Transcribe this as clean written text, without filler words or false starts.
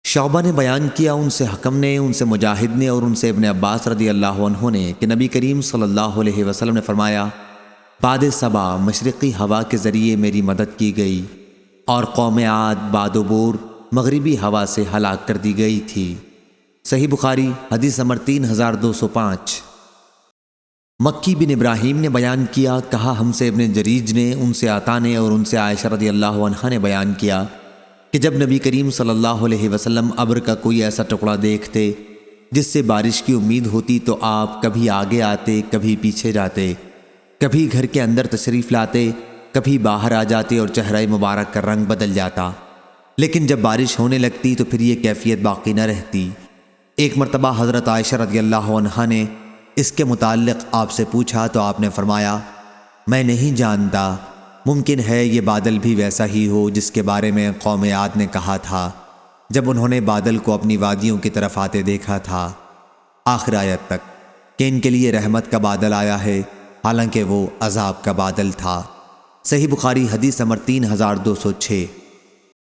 شعبہ نے بیان کیا، ان سے حکم نے، ان سے مجاہد نے اور ان سے ابن عباس رضی اللہ عنہ نے کہ نبی کریم صلی اللہ علیہ وسلم نے فرمایا، باد صبا مشرقی ہوا کے ذریعے میری مدد کی گئی اور قوم عاد باد و بور مغربی ہوا سے ہلاک کر دی گئی تھی۔ صحیح بخاری حدیث نمبر 3205۔ مکی بن ابراہیم نے بیان کیا، کہا ہم سے ابن جریج نے، ان سے عطا نے اور ان سے عائشہ رضی اللہ عنہا نے بیان کیا کہ جب نبی کریم صلی اللہ علیہ وسلم ابر کا کوئی ایسا ٹکڑا دیکھتے جس سے بارش کی امید ہوتی تو آپ کبھی آگے آتے، کبھی پیچھے جاتے، کبھی گھر کے اندر تشریف لاتے، کبھی باہر آ جاتے اور چہرہ مبارک کا رنگ بدل جاتا، لیکن جب بارش ہونے لگتی تو پھر یہ کیفیت باقی نہ رہتی۔ ایک مرتبہ حضرت عائشہ رضی اللہ عنہا نے اس کے متعلق آپ سے پوچھا تو آپ نے فرمایا، میں نہیں جانتا، ممکن ہے یہ بادل بھی ویسا ہی ہو جس کے بارے میں قوم عاد نے کہا تھا جب انہوں نے بادل کو اپنی وادیوں کی طرف آتے دیکھا تھا، آخر آیت تک کہ ان کے لیے رحمت کا بادل آیا ہے حالانکہ وہ عذاب کا بادل تھا۔ صحیح بخاری حدیث نمبر 3206۔